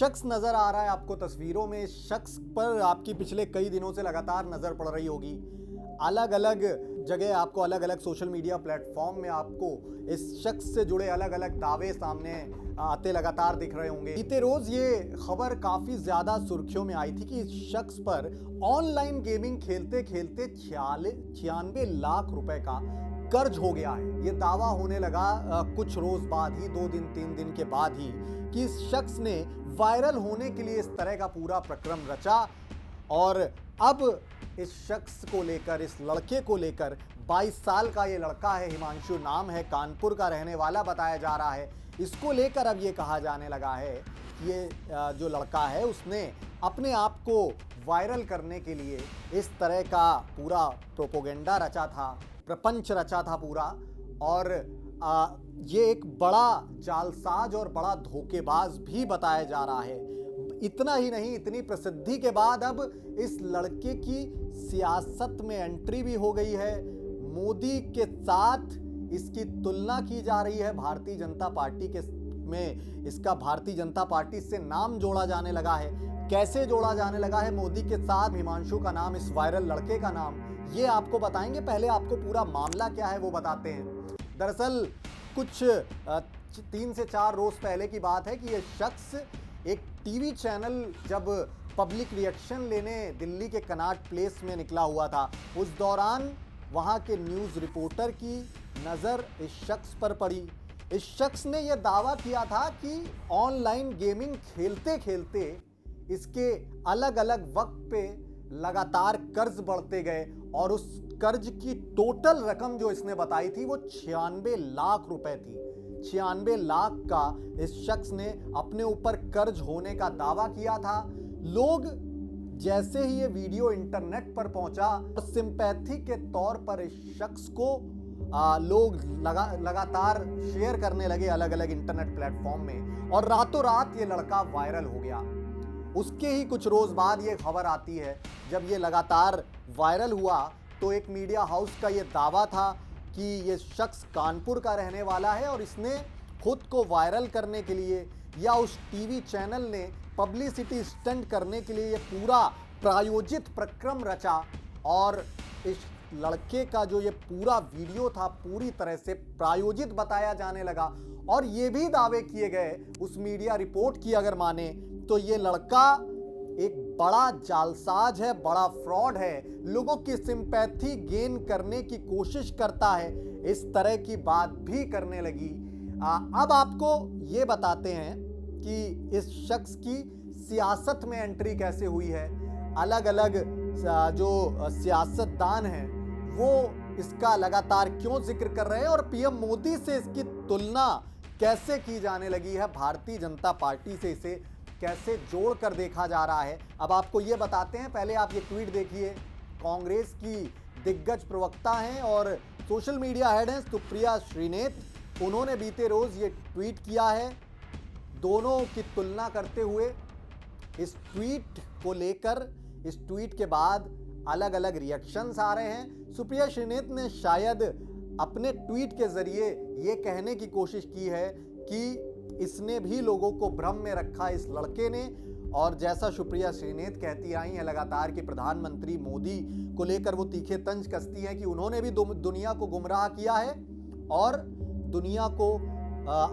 शख्स नजर आ रहा है आपको तस्वीरों में। इस शख्स पर आपकी पिछले कई दिनों से लगातार नजर पड़ रही होगी। अलग अलग जगह आपको, अलग अलग सोशल मीडिया प्लेटफॉर्म में आपको इस शख्स से जुड़े अलग अलग दावे सामने आते लगातार दिख रहे होंगे। बीते रोज ये खबर काफी ज्यादा सुर्खियों में आई थी कि इस शख्स पर ऑनलाइन गेमिंग खेलते खेलते 96 लाख रुपए का कर्ज हो गया है। ये दावा होने लगा कुछ रोज बाद ही, 2 दिन 3 दिन के बाद ही, कि इस शख्स ने वायरल होने के लिए इस तरह का पूरा प्रक्रम रचा। और अब इस शख्स को लेकर, इस लड़के को लेकर, 22 साल का ये लड़का है, हिमांशु नाम है, कानपुर का रहने वाला बताया जा रहा है। इसको लेकर अब ये कहा जाने लगा है कि ये जो लड़का है उसने अपने आप को वायरल करने के लिए इस तरह का पूरा प्रोपोगेंडा रचा था, प्रपंच रचा था पूरा। और ये एक बड़ा जालसाज और बड़ा धोखेबाज भी बताया जा रहा है। इतना ही नहीं, इतनी प्रसिद्धि के बाद अब इस लड़के की सियासत में एंट्री भी हो गई है। मोदी के साथ इसकी तुलना की जा रही है। भारतीय जनता पार्टी के में इसका भारतीय जनता पार्टी से नाम जोड़ा जाने लगा है। कैसे जोड़ा जाने लगा है मोदी के साथ हिमांशु का नाम, इस वायरल लड़के का नाम, ये आपको बताएंगे। पहले आपको पूरा मामला क्या है वो बताते हैं। दरअसल कुछ 3 से 4 रोज पहले की बात है कि यह शख्स एक टीवी चैनल जब पब्लिक रिएक्शन लेने दिल्ली के कनॉट प्लेस में निकला हुआ था, उस दौरान वहां के न्यूज़ रिपोर्टर की नज़र इस शख्स पर पड़ी। इस शख्स ने यह दावा किया था कि ऑनलाइन गेमिंग खेलते खेलते इसके अलग अलग वक्त पे लगातार कर्ज बढ़ते गए और उस कर्ज की टोटल रकम जो इसने बताई थी वो 96 लाख रुपए थी। 96 लाख का इस शख्स ने अपने ऊपर कर्ज होने का दावा किया था। लोग जैसे ही ये वीडियो इंटरनेट पर पहुंचा, सिंपैथी के तौर पर इस शख्स को लोग लगातार शेयर करने लगे अलग अलग इंटरनेट प्लेटफॉर्म में, और रातों रात ये लड़का वायरल हो गया। उसके ही कुछ रोज बाद ये खबर आती है, जब ये लगातार वायरल हुआ तो एक मीडिया हाउस का ये दावा था कि ये शख्स कानपुर का रहने वाला है और इसने खुद को वायरल करने के लिए या उस टीवी चैनल ने पब्लिसिटी स्टंट करने के लिए ये पूरा प्रायोजित प्रक्रम रचा। और इस लड़के का जो ये पूरा वीडियो था पूरी तरह से प्रायोजित बताया जाने लगा। और ये भी दावे किए गए उस मीडिया रिपोर्ट की अगर माने तो ये लड़का एक बड़ा जालसाज है, बड़ा फ्रॉड है, लोगों की सिंपैथी गेन करने की कोशिश करता है, इस तरह की बात भी करने लगी। अब आपको ये बताते हैं कि इस शख्स की सियासत में एंट्री कैसे हुई है। अलग अलग जो सियासतदान हैं वो इसका लगातार क्यों जिक्र कर रहे हैं और पीएम मोदी से इसकी तुलना कैसे की जाने लगी है, भारतीय जनता पार्टी से इसे कैसे जोड़कर देखा जा रहा है। अब आपको ये बताते हैं। पहले आप ये ट्वीट देखिए। कांग्रेस की दिग्गज प्रवक्ता हैं और सोशल मीडिया हेड हैं सुप्रिया श्रीनेत। उन्होंने बीते रोज ये ट्वीट किया है, दोनों की तुलना करते हुए। इस ट्वीट को लेकर, इस ट्वीट के बाद अलग अलग रिएक्शंस आ रहे हैं। सुप्रिया श्रीनेत ने शायद अपने ट्वीट के जरिए ये कहने की कोशिश की है कि इसने भी लोगों को भ्रम में रखा, इस लड़के ने। और जैसा सुप्रिया श्रीनेत कहती आई हैं लगातार कि प्रधानमंत्री मोदी को लेकर वो तीखे तंज कसती हैं कि उन्होंने भी दुनिया को गुमराह किया है और दुनिया को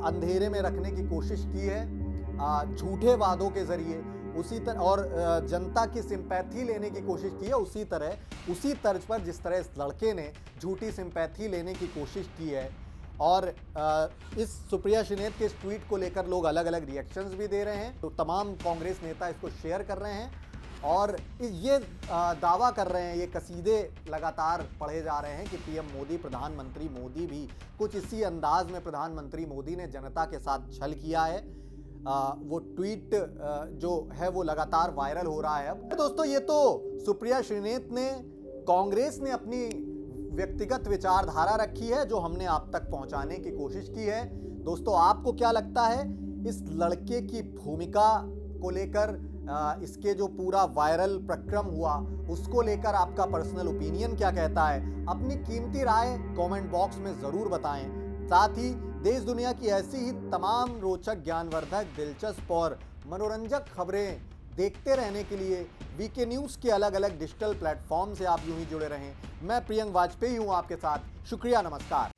अंधेरे में रखने की कोशिश की है झूठे वादों के जरिए। उसी तरह और जनता की सिंपैथी लेने की कोशिश की है। उसी तर्ज पर जिस तरह इस लड़के ने झूठी सिंपैथी लेने की कोशिश की है। और इस सुप्रिया श्रीनेत के इस ट्वीट को लेकर लोग अलग अलग रिएक्शंस भी दे रहे हैं। तो तमाम कांग्रेस नेता इसको शेयर कर रहे हैं और ये दावा कर रहे हैं, ये कसीदे लगातार पढ़े जा रहे हैं कि पीएम मोदी, प्रधानमंत्री मोदी भी कुछ इसी अंदाज में प्रधानमंत्री मोदी ने जनता के साथ छल किया है। वो ट्वीट जो है वो लगातार वायरल हो रहा है। अब दोस्तों, ये तो सुप्रिया श्रीनेत ने, कांग्रेस ने अपनी व्यक्तिगत विचारधारा रखी है जो हमने आप तक पहुंचाने की कोशिश की है। दोस्तों, आपको क्या लगता है इस लड़के की भूमिका को लेकर, इसके जो पूरा वायरल प्रक्रम हुआ उसको लेकर आपका पर्सनल ओपिनियन क्या कहता है? अपनी कीमती राय कमेंट बॉक्स में जरूर बताएं। साथ ही देश दुनिया की ऐसी ही तमाम रोचक, ज्ञानवर्धक, दिलचस्प और मनोरंजक खबरें देखते रहने के लिए वीके न्यूज़ के अलग अलग डिजिटल प्लेटफॉर्म से आप यूं ही जुड़े रहें। मैं प्रियंक वाजपेयी हूं आपके साथ। शुक्रिया, नमस्कार।